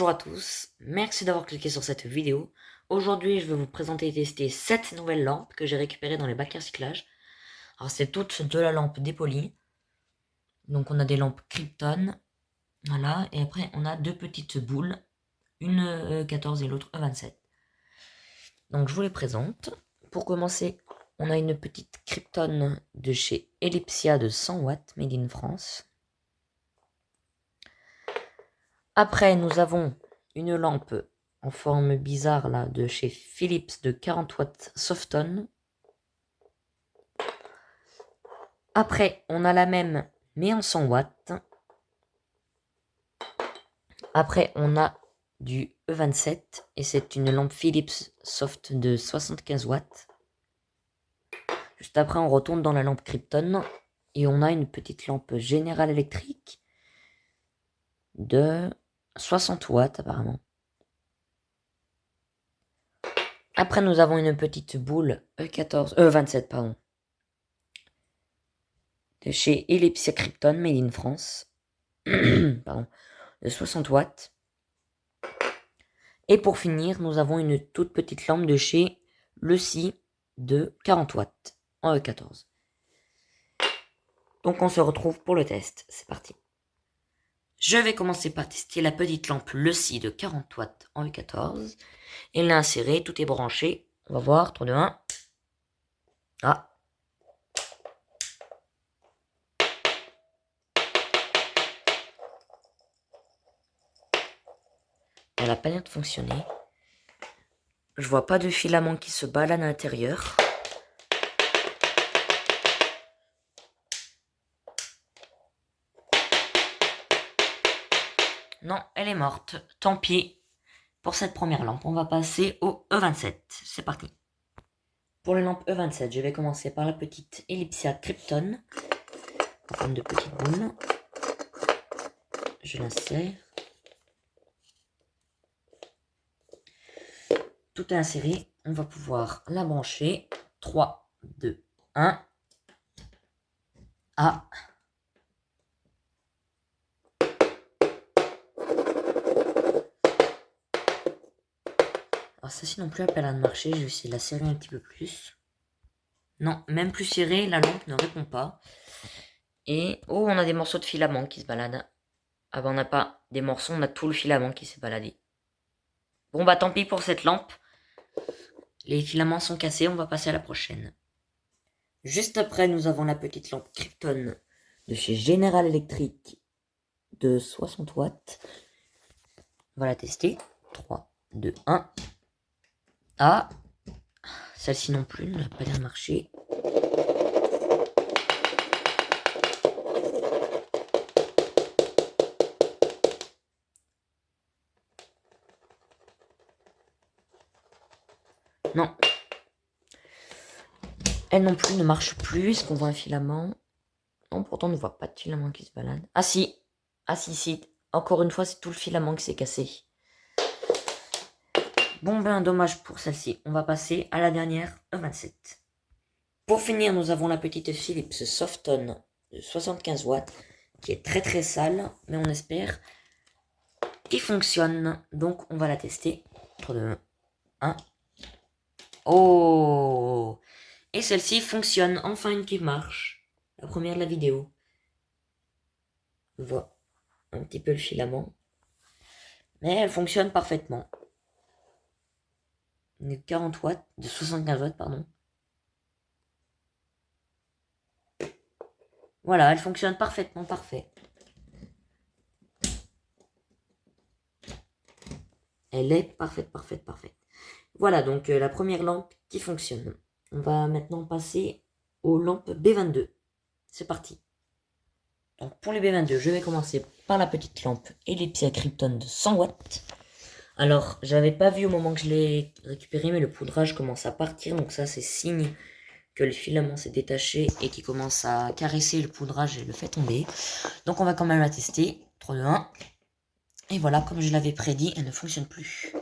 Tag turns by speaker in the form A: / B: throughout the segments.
A: Bonjour à tous, merci d'avoir cliqué sur cette vidéo. Aujourd'hui, je vais vous présenter et tester 7 nouvelles lampes que j'ai récupérées dans les bacs à recyclage. Alors, c'est toutes de la lampe dépolie. Donc, on a des lampes Krypton. Voilà, et après, on a deux petites boules, une E14 et l'autre E27. Donc, je vous les présente. Pour commencer, on a une petite Krypton de chez Ellipsia de 100 watts, made in France. Après, nous avons une lampe en forme bizarre là de chez Philips de 40 watts Softon. Après, on a la même mais en 100 watts. Après, on a du E27 et c'est une lampe Philips Soft de 75 watts. Juste après, on retourne dans la lampe Krypton et on a une petite lampe General Electric de 60 watts apparemment. Après, nous avons une petite boule E27, pardon, de chez Ellipsia Krypton, made in France. Pardon, de 60 watts. Et pour finir, nous avons une toute petite lampe de chez LeCi de 40 watts en E14. Donc on se retrouve pour le test. C'est parti. Je vais commencer par tester la petite lampe LeCi de 40 watts en E14. Elle est insérée, tout est branché. On va voir, 3, 2, 1. Ah. Elle n'a pas l'air de fonctionner. Je vois pas de filament qui se balade à l'intérieur. Non, elle est morte. Tant pis pour cette première lampe. On va passer au E27. C'est parti. Pour les lampes E27, je vais commencer par la petite Ellipsia Krypton. En forme de petite boule. Je l'insère. Tout est inséré. On va pouvoir la brancher. 3, 2, 1. Ah. Alors ça non plus elle a pas l'air de marcher. Je vais essayer de la serrer un petit peu plus. Non, même plus serrée, la lampe ne répond pas. Et oh, on a des morceaux de filament qui se baladent. Ah bah on n'a pas des morceaux, on a tout le filament qui s'est baladé. Bon bah tant pis pour cette lampe. Les filaments sont cassés, on va passer à la prochaine. Juste après, nous avons la petite lampe Krypton de chez General Electric de 60 watts. On va la tester. 3, 2, 1. Ah, celle-ci non plus n'a pas l'air de marcher. Non. Elle non plus ne marche plus. Est-ce qu'on voit un filament? Non, pourtant on ne voit pas de filament qui se balade. Ah si. Ah si. Encore une fois, c'est tout le filament qui s'est cassé. Bon ben, dommage pour celle-ci. On va passer à la dernière, E27. Pour finir, nous avons la petite Philips Softon de 75 watts, qui est très très sale, mais on espère qu'il fonctionne. Donc on va la tester. 3, 2, 1. Oh! Et celle-ci fonctionne. Enfin une qui marche. La première de la vidéo. On voit un petit peu le filament. Mais elle fonctionne parfaitement. De 40 watts, de 75 watts, pardon. Voilà, elle fonctionne parfaitement, parfait. Elle est parfaite. Voilà donc la première lampe qui fonctionne. On va maintenant passer aux lampes B22. C'est parti. Donc pour les B22, je vais commencer par la petite lampe Ellipsia Krypton de 100 watts. Alors, j'avais pas vu au moment que je l'ai récupéré, mais le poudrage commence à partir. Donc ça, c'est signe que le filament s'est détaché et qu'il commence à caresser le poudrage et le fait tomber. Donc on va quand même la tester. 3, 2, 1. Et voilà, comme je l'avais prédit, elle ne fonctionne plus.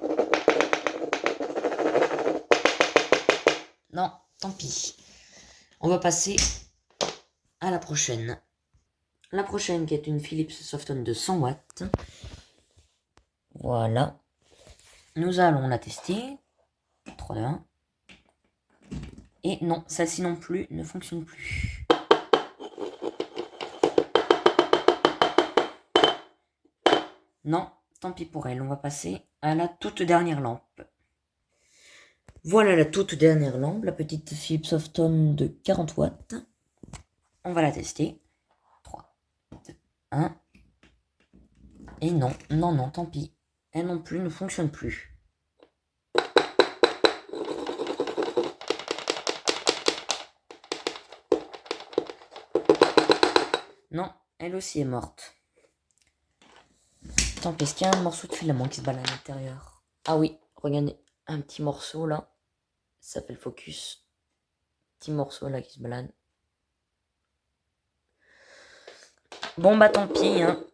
A: Non, tant pis. On va passer à la prochaine. La prochaine qui est une Philips Softon de 100 watts. Voilà. Nous allons la tester. 3, 2, 1. Et non, celle-ci non plus ne fonctionne plus. Non, tant pis pour elle. On va passer à la toute dernière lampe. Voilà la toute dernière lampe, la petite Philips Softon de 40 watts. On va la tester. 3, 2, 1. Et non, non, non, tant pis. Elle non plus ne fonctionne plus. Non, elle aussi est morte. Tant pis, est-ce qu'il y a un morceau de filament qui se balade à l'intérieur? Ah oui, regardez, un petit morceau là. Ça fait le focus. Petit morceau là qui se balade. Bon bah tant pis, hein.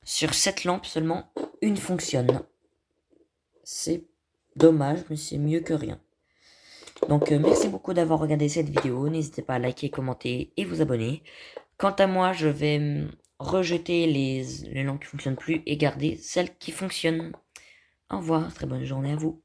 A: Sur cette lampe seulement, une fonctionne. C'est dommage, mais c'est mieux que rien. Donc merci beaucoup d'avoir regardé cette vidéo. N'hésitez pas à liker, commenter et vous abonner. Quant à moi, je vais rejeter les lampes qui ne fonctionnent plus et garder celles qui fonctionnent. Au revoir, très bonne journée à vous.